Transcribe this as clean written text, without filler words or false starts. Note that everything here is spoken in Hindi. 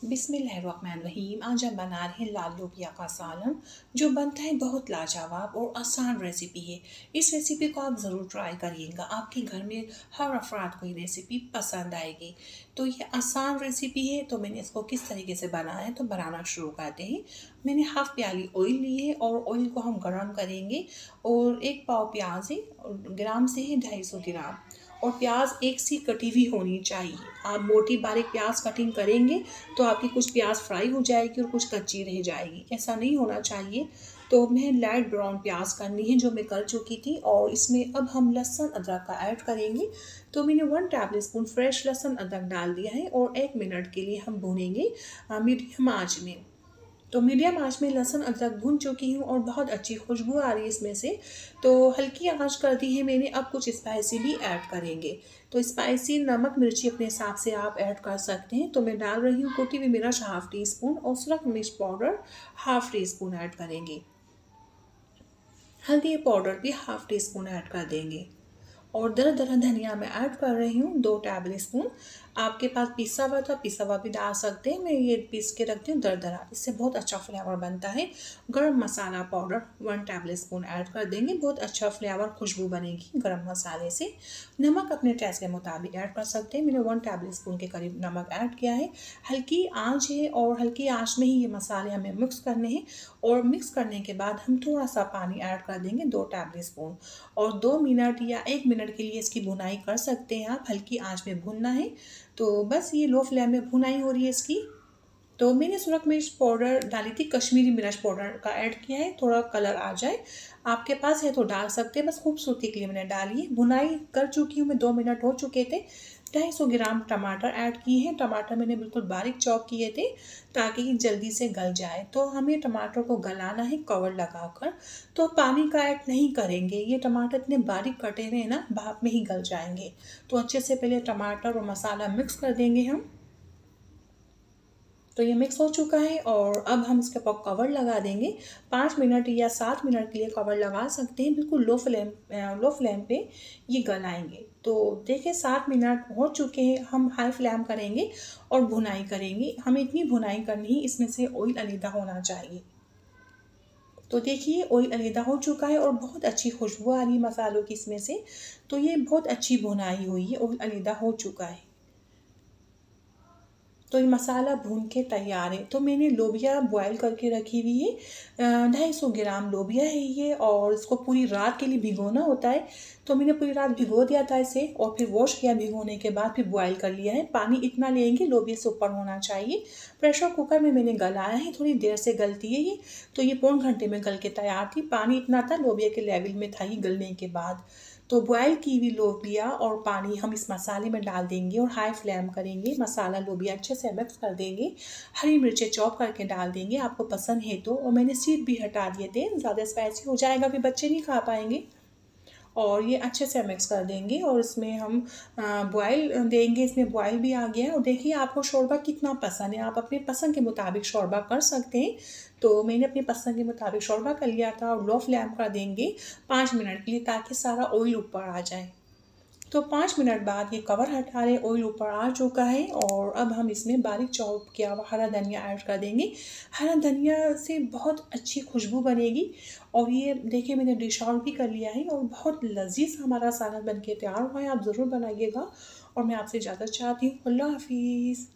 बिस्मिल्लाहिर्रहमानिर्रहीम। आज हम बना रहे हैं लाल लोबिया का सालन, जो बनता है बहुत लाजवाब और आसान रेसिपी है। इस रेसिपी को आप ज़रूर ट्राई करिएगा, आपके घर में हर अफराद को ये रेसिपी पसंद आएगी। तो ये आसान रेसिपी है। तो मैंने इसको किस तरीके से बनाया है, तो बनाना शुरू करते हैं। मैंने हाफ़ प्याली ऑयल ली है और ऑयल को हम गर्म करेंगे। और 1 पाव प्याज है, ग्राम से है 250 ग्राम। और प्याज एक सी कटी हुई होनी चाहिए। आप मोटी बारीक प्याज कटिंग करेंगे तो आपकी कुछ प्याज फ्राई हो जाएगी और कुछ कच्ची रह जाएगी, ऐसा नहीं होना चाहिए। तो मैं लाइट ब्राउन प्याज करनी है, जो मैं कर चुकी थी। और इसमें अब हम लहसुन अदरक का ऐड करेंगे। तो मैंने 1 टेबल स्पून फ्रेश लहसुन अदरक डाल दिया है और 1 मिनट के लिए हम भूनेंगे मीडियम आंच में। तो मीडियम आंच में लहसुन अदरक भून चुकी हूँ और बहुत अच्छी खुशबू आ रही है इसमें से। तो हल्की आंच कर दी है मैंने। अब कुछ स्पाइसी भी ऐड करेंगे। तो स्पाइसी नमक मिर्ची अपने हिसाब से आप ऐड कर सकते हैं। तो मैं डाल रही हूँ कुटी हुई मिर्च हाफ़ टी स्पून और सुरख मिर्च powder half tea spoon add करेंगे। हल्दी पाउडर भी हाफ़ टी स्पून ऐड कर देंगे। और दरदरा धनिया मैं ऐड कर रही हूँ 2 टेबल स्पून। आपके पास पिसा हुआ तो पिसा हुआ भी डाल सकते हैं। मैं ये पीस के रखती हूँ दरदरा, इससे बहुत अच्छा फ्लेवर बनता है। गरम मसाला पाउडर 1 टेबल स्पून ऐड कर देंगे, बहुत अच्छा फ्लेवर खुशबू बनेगी गरम मसाले से। नमक अपने टेस्ट के मुताबिक ऐड कर सकते हैं। मैंने 1 टेबल स्पून के करीब नमक ऐड किया है। हल्की आंच है और हल्की आंच में ही ये मसाले हमें मिक्स करने हैं। और मिक्स करने के बाद हम थोड़ा सा पानी ऐड कर देंगे 2 टेबल स्पून। और 2 मिनट या 1 मिनट के लिए इसकी भुनाई कर सकते हैं आप। हल्की आंच में भुनना है। तो बस ये लो फ्लेम में भुनाई हो रही है इसकी। तो मैंने सुरख मिर्च पाउडर डाली थी, कश्मीरी मिर्च पाउडर का ऐड किया है, थोड़ा कलर आ जाए। आपके पास है तो डाल सकते हैं, बस खूबसूरती के लिए मैंने डाली है। भुनाई कर चुकी हूँ मैं, 2 मिनट हो चुके थे। 250 ग्राम टमाटर ऐड किए हैं। टमाटर मैंने बिल्कुल बारीक चॉप किए थे ताकि ये जल्दी से गल जाए। तो हमें टमाटर को गलाना है कवर लगाकर। तो पानी का ऐड नहीं करेंगे, ये टमाटर इतने बारीक कटे हुए हैं ना, भाप में ही गल जाएंगे। तो अच्छे से पहले टमाटर और मसाला मिक्स कर देंगे हम। तो ये मिक्स हो चुका है और अब हम इसके ऊपर कवर लगा देंगे। 5 मिनट या 7 मिनट के लिए कवर लगा सकते हैं। बिल्कुल लो फ्लेम पे ये गलाएंगे। तो देखिए 7 मिनट हो चुके हैं। हम हाई फ्लेम करेंगे और भुनाई करेंगे। हमें इतनी भुनाई करनी है, इसमें से ऑयल अलग होना चाहिए। तो देखिए ऑयल अलग हो चुका है और बहुत अच्छी खुशबू आ रही है मसालों की इसमें से। तो ये बहुत अच्छी भुनाई हुई है, ऑयल अलग हो चुका है। तो ये मसाला भून के तैयार है। तो मैंने लोबिया बॉयल करके रखी हुई है, 250 ग्राम लोबिया है ये। और इसको पूरी रात के लिए भिगोना होता है। तो मैंने पूरी रात भिगो दिया था इसे और फिर वॉश किया भिगोने के बाद, फिर बॉयल कर लिया है। पानी इतना लेंगे लोबिया से ऊपर होना चाहिए। प्रेशर कुकर में मैंने गलाया है, थोड़ी देर से गलती है ये। तो ये पौन घंटे में गल के तैयार थी। पानी इतना था लोबिया के लेवल में था ये गलने के बाद। तो बॉयल की हुई लोबिया और पानी हम इस मसाले में डाल देंगे और हाई फ्लेम करेंगे। मसाला लोबिया अच्छे से मिक्स कर देंगे। हरी मिर्चें चॉप करके डाल देंगे आपको पसंद है तो। और मैंने सीड भी हटा दिए थे, ज़्यादा स्पाइसी हो जाएगा फिर बच्चे नहीं खा पाएंगे। और ये अच्छे से मिक्स कर देंगे और इसमें हम बॉयल देंगे। इसमें बॉयल भी आ गया है। और देखिए आपको शोरबा कितना पसंद है, आप अपने पसंद के मुताबिक शोरबा कर सकते हैं। तो मैंने अपनी पसंद के मुताबिक शोरबा कर लिया था। और लो फ्लेम कर देंगे 5 मिनट के लिए ताकि सारा ऑयल ऊपर आ जाए। तो 5 मिनट बाद ये कवर हटा रहे, ऑयल ऊपर आ चुका है। और अब हम इसमें बारीक चॉप किया हुआ हरा धनिया ऐड कर देंगे। हरा धनिया से बहुत अच्छी खुशबू बनेगी। और ये देखिए मैंने डिश आउट भी कर लिया है और बहुत लजीज हमारा सालन बन के तैयार हुआ है। आप ज़रूर बनाइएगा। और मैं आपसे इजाज़त चाहती हूँ। अल्लाह हाफिज़।